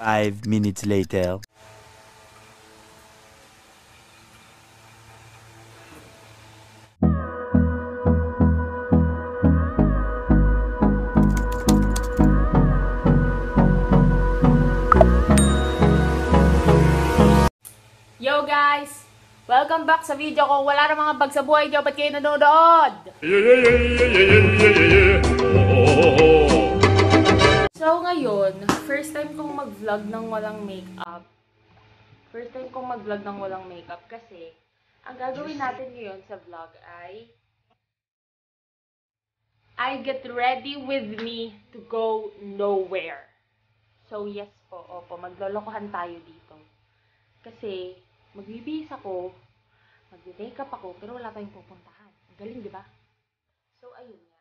5 minutes later. Yo guys! Welcome back sa video ko. Wala na mga bag sa buhay niyo. Ba't kayo nanonood? So ngayon, first time kong mag-vlog ng walang makeup. Kasi ang gagawin natin ngayon sa vlog ay I get ready with me to go nowhere. So yes po, opo, maglolokohan tayo dito. Kasi magbibihis ako, mag-makeup ako, pero wala tayong pupuntahan. Ang galing, di ba? So, ayun nga.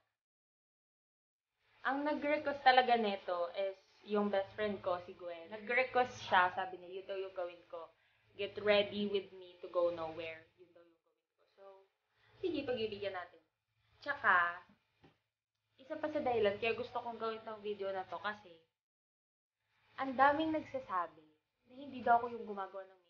Ang nag-request talaga neto is yung best friend ko, si Gwen. Nag-request siya, sabi niya, yun daw yung gawin ko. Get ready with me to go nowhere. Yun daw yung gawin ko. So, sige, pagbibigyan natin. Tsaka, isa pa sa dahilan, kaya gusto kong gawin tong video na to kasi ang daming nagsasabi na hindi daw ako yung gumagawa ng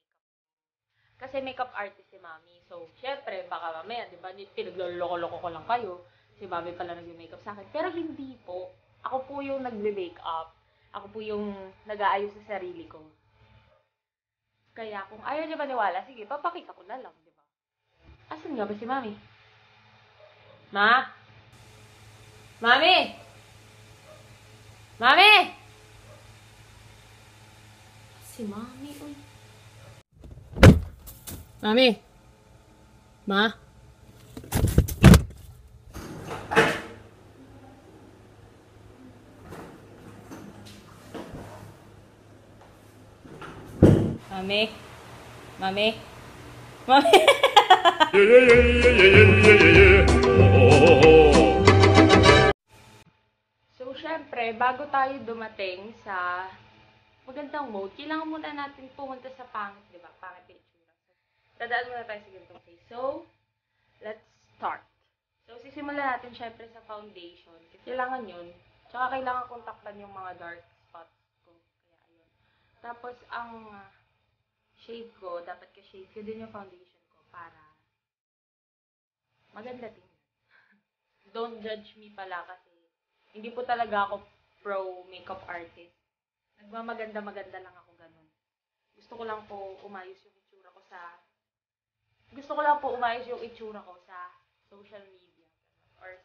kasi makeup artist si Mami. So, syempre, baka mamaya, di ba, pinagloloko-loko ko lang kayo. Si Mami pala nag-makeup sa akin. Pero hindi po. Ako po yung nagbe-makeup. Ako po yung nag-aayos sa sarili ko. Kaya kung ayaw niya maniwala, sige, papakita ko na lang, di ba? Asan nga ba si Mami? Ma? Mami! Mami! Si Mami, uy. Mami! Ma? Mami? Mami? Mami? So, syempre, bago tayo dumating sa magandang mode, kailangan muna natin pumunta sa pangit, di ba? Pangit yung itsura. Dadaan muna tayo sa ganitong face. So, let's start. So, sisimulan natin syempre sa foundation. Kailangan yun. Tsaka kailangan kong takpan yung mga dark spots ko. Kaya, ayun. Tapos, ang shade ko, dapat ka-shade ko din yung foundation ko para maganda tingnan. Don't judge me pala kasi hindi po talaga ako pro makeup artist. Nagmamaganda-maganda lang ako ganun. Gusto ko lang po umayos yung itsura ko sa social media or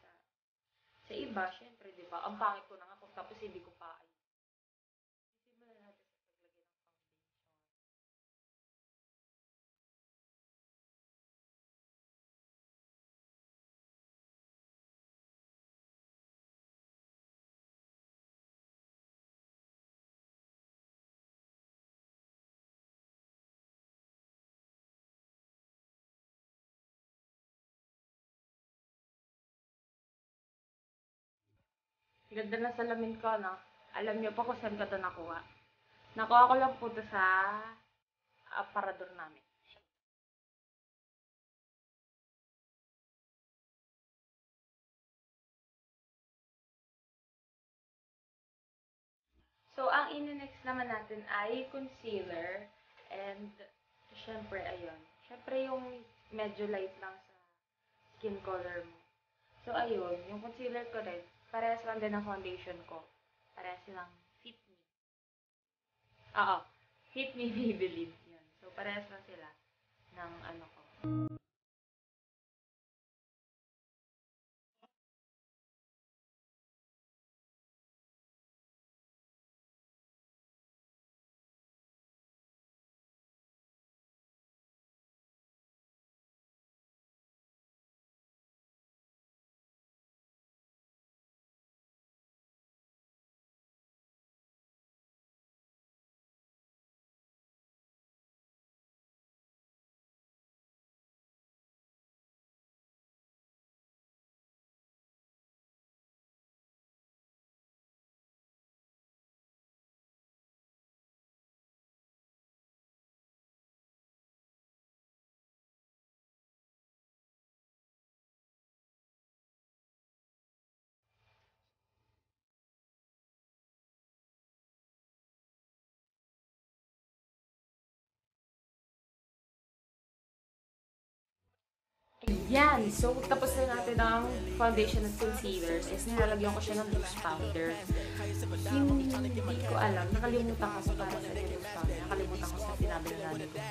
sa iba, syempre, 'di ba? Ang pangit ko na nga kung tapos hindi ko pa ayos. Simulan natin sa paglagay ng foundation. Ganda na salamin ko, no? Alam niyo po kung saan ko ito nakuha. Nakuha ko lang po ito sa aparador namin. So, ang in-next naman natin ay concealer. And, syempre, ayun. Syempre, yung medyo light lang sa skin color mo. So, ayun. Yung concealer ko rin, parehas lang din ang foundation ko. Parehas silang Fit Me. Oo. Fit Me Maybelline. Yun. So, parehas lang sila ng ano ko. Yan. So, tapos na natin ang foundation at concealers. Is nilalagyan ko siya ng loose powder. Hindi ko alam. Nakalimutan ko sa para sa loose powder. Nakalimutan ko sa sinabi na natin ko.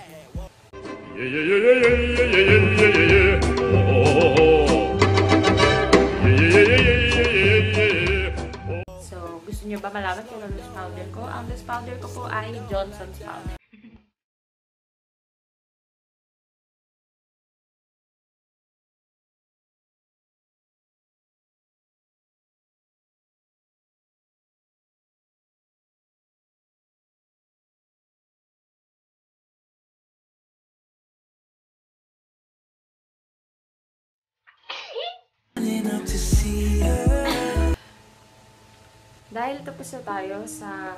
So, gusto niyo ba malaman kung ano loose powder ko? Ang loose powder ko po ay Johnson's powder. Dahil tapos na tayo sa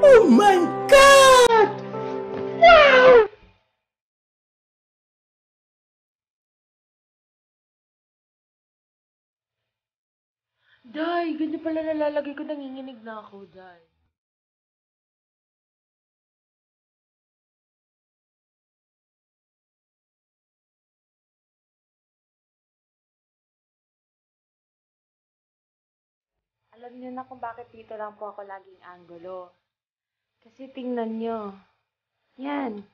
Oh my God! Wow! Day, ganyan pala nalalagay ko, nanginginig na ako, Day. Alam niyo na kung bakit dito lang po ako laging angulo. Kasi tingnan niyo. Yan.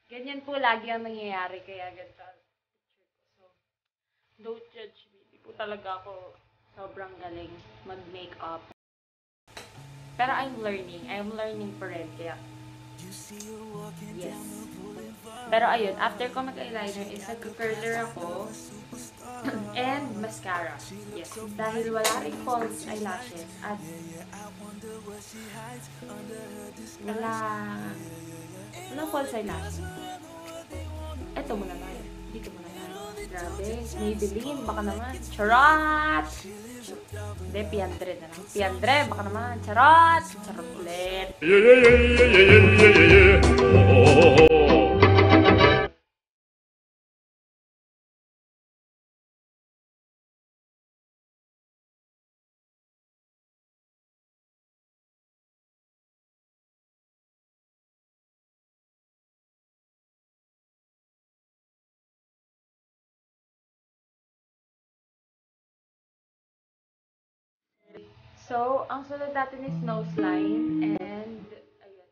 Ganyan po lagi ang nangyayari, kaya ganito ang picture ko. So, don't judge me. Di po talaga ako sobrang galing mag-makeup. Pero I'm learning. I'm learning pa rin, kaya yes. Pero ayun, after ko mag-eyeliner is nag-curler ako and mascara. Yes, dahil wala rin false eyelashes at wala false eyelashes. Eto muna tayo. Dito muna tayo. Grabe, Maybelline, baka naman. Charot! Hindi, Piandre na lang. Piandre, baka naman. Charot! Charot ulit. So, ang sunod natin is nose line and ayun.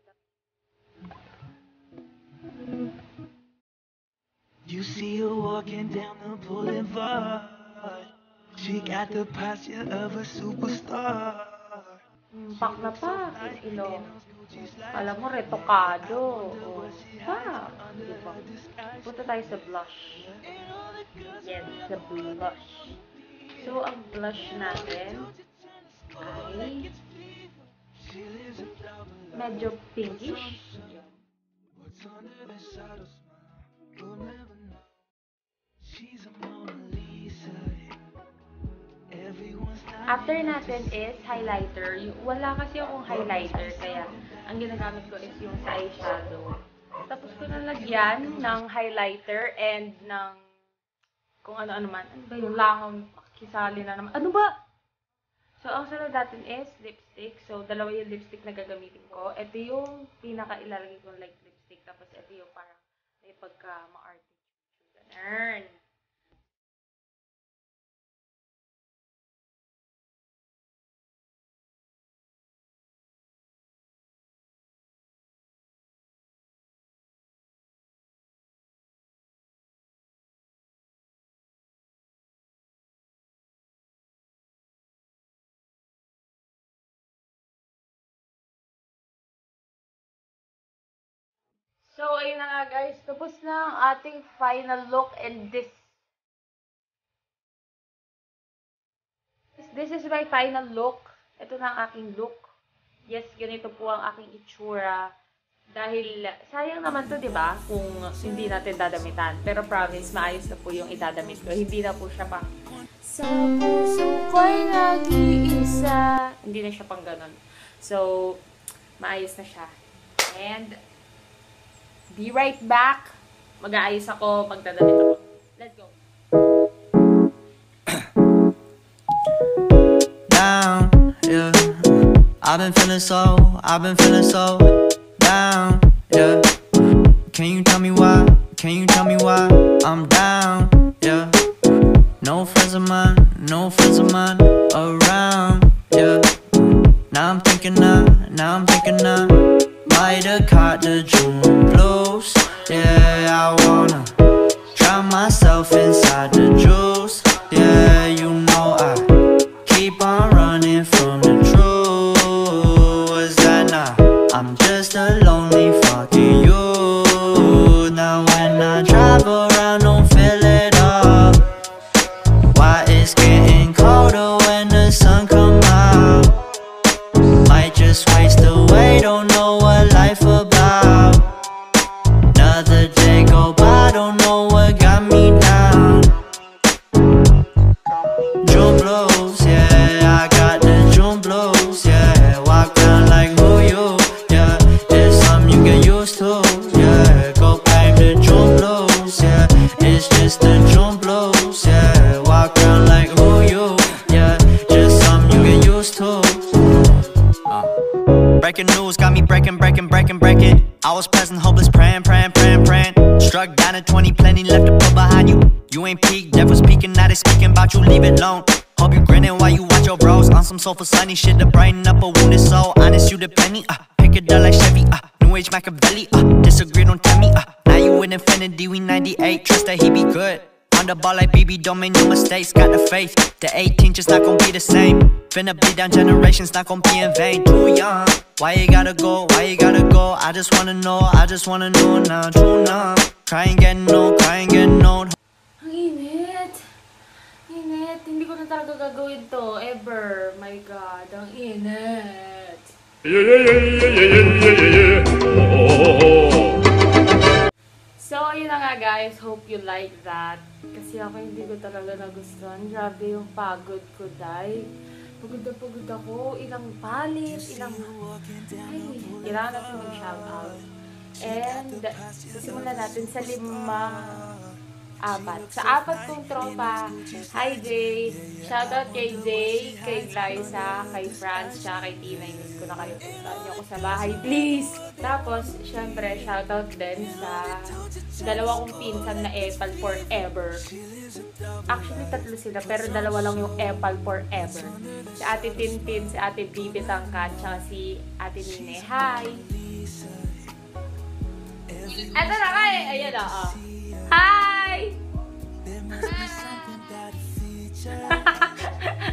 You see her walking down the boulevard. She got the posture of a superstar. Pak na pak yung ilong. Alam mo, retokado. O, pak. Diba? Punta tayo sa blush. Yes, sa blush. So, ang blush natin ay medyo pinkish. After natin is highlighter. Wala kasi akong highlighter, kaya ang ginagamit ko is yung sa eyeshadow. Tapos ko nalagyan ng highlighter and ng kung ano-ano man. Ano ba yung langaw? Kisali na naman. Ano ba? So, ang sunod natin is lipstick. So, dalawa yung lipstick na gagamitin ko. Ito yung pinaka-ilalagay kong like lipstick. Tapos, ito yung parang may pagka-ma-arte. Ganun. So, ayun na nga guys. Tapos na ang ating final look and this is my final look. Ito na ang aking look. Yes, ganito po ang aking itsura. Dahil, sayang naman to, di ba? Kung hindi natin dadamitan. Pero promise, maayos na po yung idadamit ko. Hindi na po siya pang, sa puso ko'y nag-iisa. Hindi na siya pang ganun. So, maayos na siya. And, be right back. Mag-aayos ako, magdadamit ako. Let's go. Down, yeah. I've been feeling so down, yeah. Can you tell me why? Can you tell me why I'm down, yeah. No friends of mine around, yeah. Now I'm thinking might have caught the June blues. Yeah, I wanna drown myself inside the juice. Yeah, you know I keep on running from the truth. Was that not? I'm just a lonely fucking you. Now when I drive around, don't feel it up. Why it's getting colder when the sun come out? Might just waste away, don't know what life about. Another day go by, don't know what got me down. June blues, yeah, I got the June blues, yeah. Walk around like who you, yeah. It's something you get used to, yeah. Go claim the June blues, yeah. It's just the June blues, yeah. Walk around like who you, yeah. Just something you get used to. Breaking news got me breaking. I was present, hopeless, praying. Struck down at 20, plenty left to put behind you. You ain't peaked, devil's peeking, now they speaking about you, leave it alone. Hope you grinning while you watch your bros on some soulful sunny shit to brighten up a wounded soul. Honest, you the penny, pick it up like Chevy, New Age Machiavelli, disagree, don't tell me, now you with infinity, we 98, trust that he be good. On the ball like BB, don't make no mistakes, got the faith. The 18 just not gon' be the same. Finna bleed down generations, not gon' be in vain. Too young, why you gotta go, I just wanna know now. Too numb, crying getting old. Ang init. Hindi ko na talaga gagawin to, ever. My God, ang init. So, ayun na nga guys. Hope you like that. Kasi ako hindi ko talaga nagustuhan. Grabe yung pagod ko, day. Pagod na pagod ako. Ilang palit, ilang... Ay, kailangan natin mag-shoutout. And, simulan natin sa 4. Sa 4 kong tropa. Hi, Jay. Shoutout kay Jay, kay Liza, kay Franz, tsaka kay Tina. Miss ko na kayo. Puntaan niyo ako sa bahay, please. Tapos, syempre, shoutout din sa 2 kong pinsan na Epal forever. Actually, 3 sila, pero 2 lang yung Epal forever. Si Ate Tintin, si Ate Bibi Tangkat, tsaka si Ate Nine. Hi! Eto na kayo! Ayan o. Hi!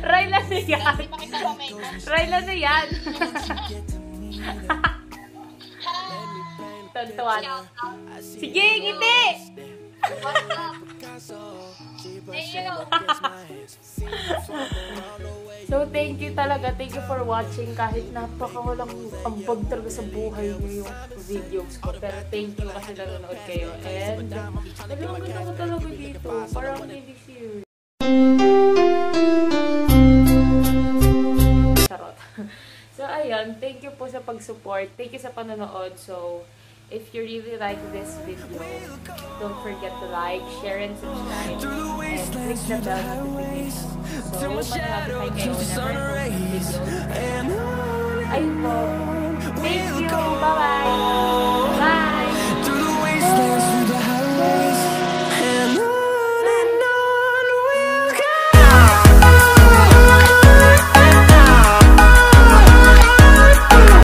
Rayla na yan. Rayla na yan. Tuntuan. Sige, ngiti! So, thank you talaga. Thank you for watching. Kahit napakawalang ambag talaga sa buhay niyo yung videos ko. Pero thank you kasi nanonood kayo. And, talagang ganda ko talaga dito. Parang hindi serious. Charot. So, ayun. Thank you po sa pag-support. Thank you sa panonood. So, if you really like this video, don't forget to like, share, and subscribe. And click the bell notification. So, mag-notify kayo whenever Ayun po,